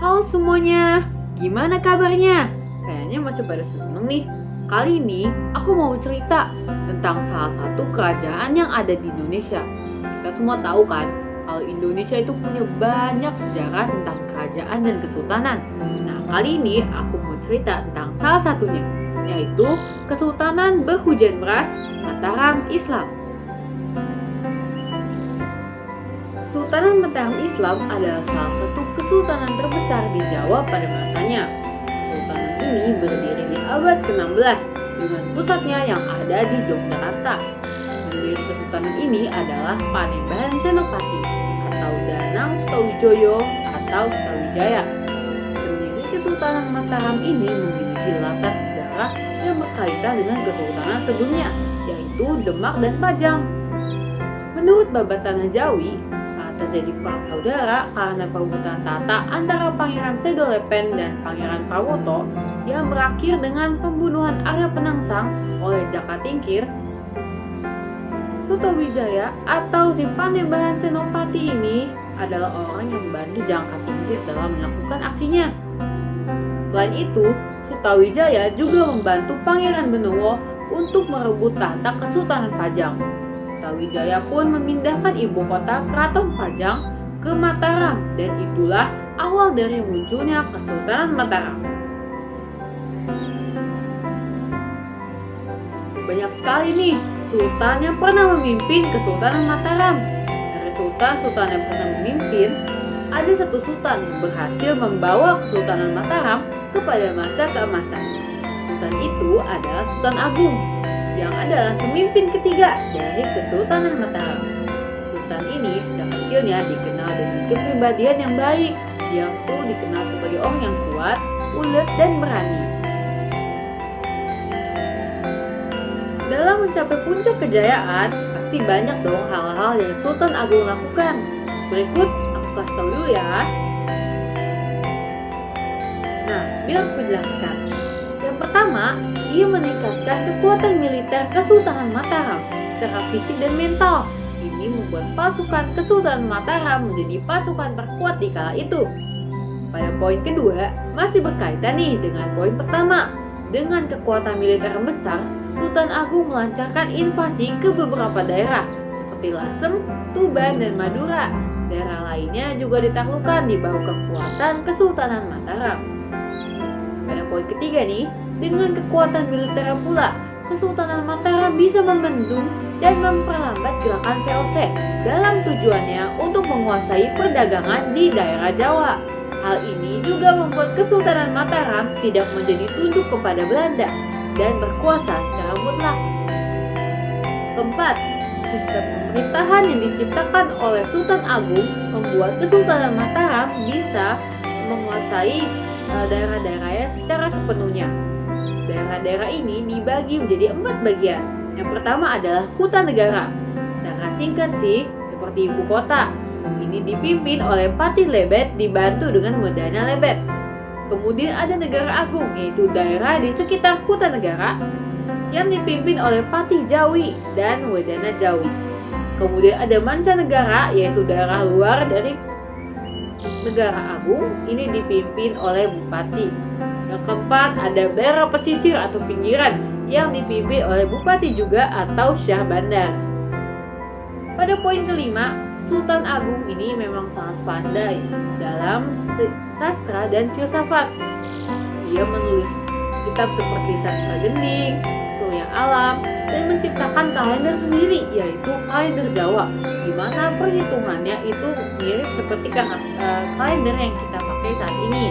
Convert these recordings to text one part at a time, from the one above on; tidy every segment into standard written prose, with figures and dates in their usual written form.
Halo semuanya, gimana kabarnya? Kayaknya masih pada seneng nih. Kali ini aku mau cerita tentang salah satu kerajaan yang ada di Indonesia. Kita semua tahu kan, kalau Indonesia itu punya banyak sejarah tentang kerajaan dan kesultanan. Nah, kali ini aku mau cerita tentang salah satunya, yaitu Kesultanan Berhujan Deras Mataram Islam. Kesultanan Mataram Islam adalah salah satu kesultanan terbesar di Jawa pada masanya. Kesultanan ini berdiri di abad ke-16 dengan pusatnya yang ada di Yogyakarta. Pendiri kesultanan ini adalah Panembahan Senopati atau Danang Sutawijaya atau Sutawijaya. Pendiri Kesultanan Mataram ini memiliki latar sejarah yang berkaitan dengan kesultanan sebelumnya, yaitu Demak dan Pajang. Menurut Babat Tanah Jawi, terjadi perang saudara karena perebutan tahta antara Pangeran Sedolepen dan Pangeran Prawoto yang berakhir dengan pembunuhan Arya Penangsang oleh Jakatingkir. Sutawijaya atau si Panembahan Senopati ini adalah orang yang membantu Jakatingkir dalam melakukan aksinya. Selain itu, Sutawijaya juga membantu Pangeran Benowo untuk merebut tahta Kesultanan Pajang. Sutawijaya pun memindahkan ibu kota Keraton Pajang ke Mataram, dan itulah awal dari munculnya Kesultanan Mataram. Banyak sekali nih sultan yang pernah memimpin Kesultanan Mataram. Dari sultan-sultan yang pernah memimpin, ada satu sultan yang berhasil membawa Kesultanan Mataram kepada masa keemasan. Sultan itu adalah Sultan Agung, yang adalah pemimpin ketiga dari Kesultanan Mataram. Sultan ini sejak kecilnya dikenal dengan kepribadian yang baik, yang tuh dikenal sebagai orang yang kuat, ulet, dan berani. Dalam mencapai puncak kejayaan, pasti banyak dong hal-hal yang Sultan Agung lakukan. Berikut aku kasih tahu dulu ya. Nah, biar aku jelaskan. Yang pertama, ia meningkatkan kekuatan militer Kesultanan Mataram secara fisik dan mental. Ini membuat pasukan Kesultanan Mataram menjadi pasukan terkuat di kala itu. Pada poin kedua, masih berkaitan nih dengan poin pertama. Dengan kekuatan militer yang besar, Sultan Agung melancarkan invasi ke beberapa daerah seperti Lasem, Tuban, dan Madura. Daerah lainnya juga ditaklukkan di bawah kekuatan Kesultanan Mataram. Pada poin ketiga nih, dengan kekuatan militer pula, Kesultanan Mataram bisa membendung dan memperlambat gerakan VOC dalam tujuannya untuk menguasai perdagangan di daerah Jawa. Hal ini juga membuat Kesultanan Mataram tidak menjadi tunduk kepada Belanda dan berkuasa secara mutlak. Keempat, sistem pemerintahan yang diciptakan oleh Sultan Agung membuat Kesultanan Mataram bisa menguasai daerah-daerahnya secara sepenuhnya. Daerah-daerah ini dibagi menjadi 4 bagian. Yang pertama adalah Kuta Negara. Secara singkat sih, seperti ibu kota. Ini dipimpin oleh Patih Lebet dibantu dengan Wedana Lebet. Kemudian ada Negara Agung, yaitu daerah di sekitar Kuta Negara yang dipimpin oleh Patih Jawi dan Wedana Jawi. Kemudian ada Mancanegara, yaitu daerah luar dari Negara Agung, ini dipimpin oleh Bupati. Yang keempat ada daerah pesisir atau pinggiran yang dipimpin oleh Bupati juga atau Syah Bandar. Pada poin kelima, Sultan Agung ini memang sangat pandai dalam sastra dan filsafat. Ia menulis kitab seperti Sastra Gending, Surya Alam, dan menciptakan kalender sendiri, yaitu kalender Jawa, di mana perhitungannya itu mirip seperti kalender yang kita pakai saat ini.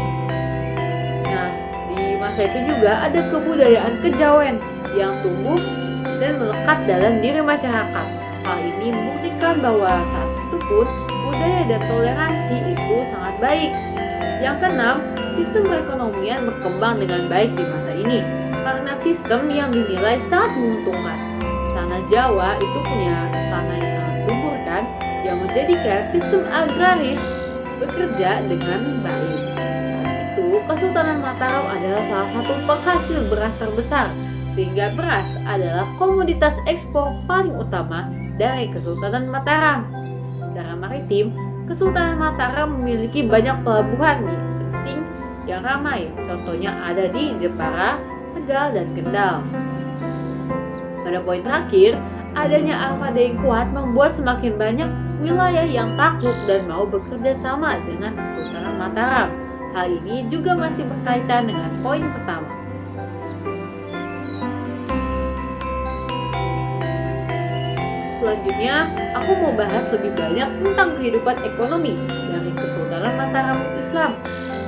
Nah, di masa itu juga ada kebudayaan kejawen yang tumbuh dan melekat dalam diri masyarakat. Hal ini membuktikan bahwa saat itu pun budaya dan toleransi itu sangat baik. Yang keenam, sistem perekonomian berkembang dengan baik di masa ini karena sistem yang dinilai sangat menguntungkan. Tanah Jawa itu punya tanah yang sangat subur kan, yang menjadikan sistem agraris bekerja dengan baik. Saat itu, Kesultanan Mataram adalah salah satu penghasil beras terbesar, sehingga beras adalah komoditas ekspor paling utama dari Kesultanan Mataram. Secara maritim, Kesultanan Mataram memiliki banyak pelabuhan yang ramai. Contohnya ada di Jepara, Tegal, dan Kendal. Pada poin terakhir, adanya armada yang kuat membuat semakin banyak wilayah yang takluk dan mau bekerja sama dengan Kesultanan Mataram. Hal ini juga masih berkaitan dengan poin pertama. Selanjutnya, aku mau bahas lebih banyak tentang kehidupan ekonomi dari Kesultanan Mataram Islam.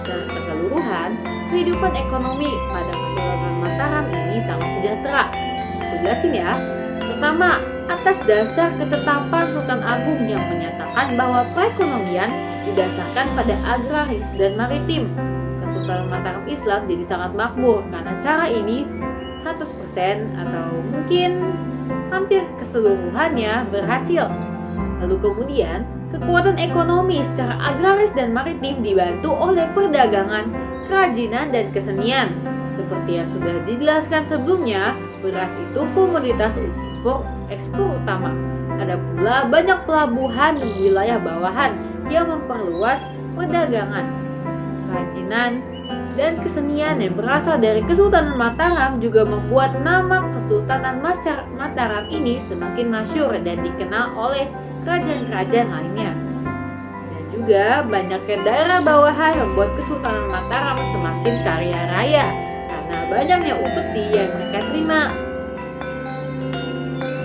Secara keseluruhan, kehidupan ekonomi pada Kesultanan Mataram ini sangat sejahtera. Aku jelasin ya. Pertama, atas dasar ketetapan Sultan Agung yang menyatakan bahwa perekonomian didasarkan pada agraris dan maritim, Kesultanan Mataram Islam jadi sangat makmur karena cara ini 100% atau mungkin hampir keseluruhannya berhasil. Lalu kemudian, kekuatan ekonomi secara agraris dan maritim dibantu oleh perdagangan, kerajinan, dan kesenian. Seperti yang sudah dijelaskan sebelumnya, beras itu komoditas ekspor utama. Ada pula banyak pelabuhan di wilayah bawahan yang memperluas perdagangan, kerajinan, dan kesenian yang berasal dari Kesultanan Mataram juga membuat nama Kesultanan Mataram ini semakin masyhur dan dikenal oleh kerajaan-kerajaan lainnya. Dan juga banyaknya daerah bawahan membuat Kesultanan Mataram semakin kaya raya karena banyaknya upeti yang mereka terima.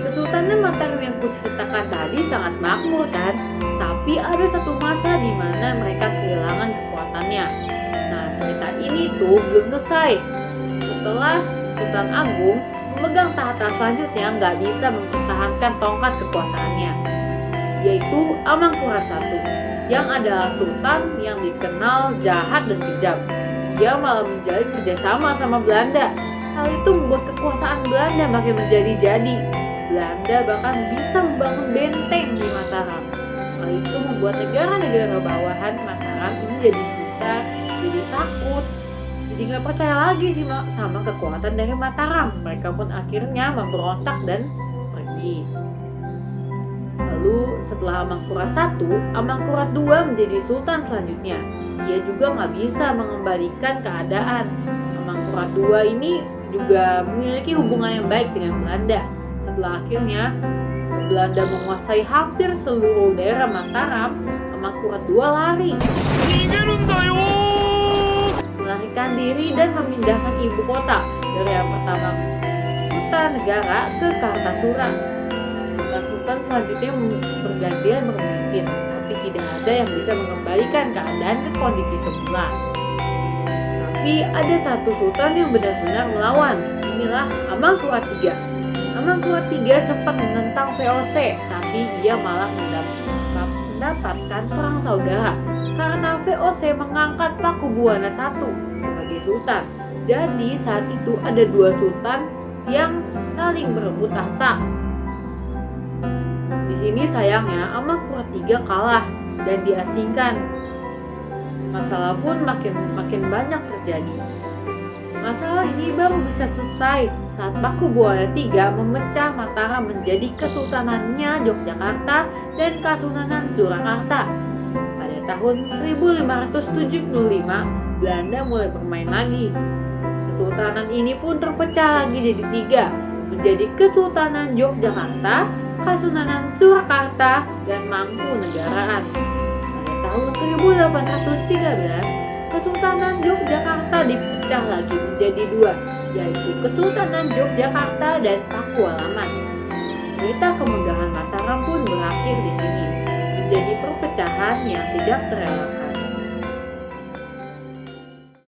Kesultanan Mataram yang kuceritakan tadi sangat makmur kan, tapi ada satu masa di mana mereka kehilangan kekuatannya. Nah, cerita ini tuh belum selesai. Setelah Sultan Agung memegang tahta selanjutnya nggak bisa mempertahankan tongkat kekuasaannya, yaitu Amangkurat I, yang adalah sultan yang dikenal jahat dan kejam. Dia malah menjalin kerjasama sama Belanda. Hal itu membuat kekuasaan Belanda makin menjadi-jadi. Belanda bahkan bisa membangun benteng di Mataram. Hal itu membuat negara-negara bawahan Mataram ini jadi besar, jadi takut, jadi nggak percaya lagi sih sama kekuatan dari Mataram. Mereka pun akhirnya memberontak dan pergi. Lalu setelah Amangkurat I, Amangkurat II menjadi sultan selanjutnya. Dia juga nggak bisa mengembalikan keadaan. Amangkurat II ini juga memiliki hubungan yang baik dengan Belanda. Setelah akhirnya Belanda menguasai hampir seluruh daerah Mataram, Amangkurat II lari, melarikan diri dan memindahkan ibu kota dari yang pertama Kota Negara ke Kartasura. Sultan selanjutnya bergantian memimpin, tapi tidak ada yang bisa mengembalikan keadaan ke kondisi semula. Tapi ada satu sultan yang benar-benar melawan. Inilah Amangkurat III. Amangkurat III sempat menentang VOC, tapi ia malah mendapatkan perang saudara karena VOC mengangkat Pakubuwana I sebagai sultan. Jadi saat itu ada dua sultan yang saling berebut tahta. Di sini sayangnya Amangkurat III kalah dan diasingkan. Masalah pun makin banyak terjadi. Masalah ini baru bisa selesai saat Pakubuwana III memecah Mataram menjadi Kesultanannya Yogyakarta dan Kasunanan Surakarta. Pada tahun 1575, Belanda mulai bermain lagi. Kesultanan ini pun terpecah lagi jadi tiga, menjadi Kesultanan Yogyakarta, Kasunanan Surakarta, dan Mangkunegaraan. Pada tahun 1813, Kesultanan Yogyakarta dipecah lagi menjadi dua, yaitu Kesultanan Yogyakarta dan Pakualaman. Cerita kemegahan Mataram pun berakhir di sini, menjadi perpecahan yang tidak terelakkan.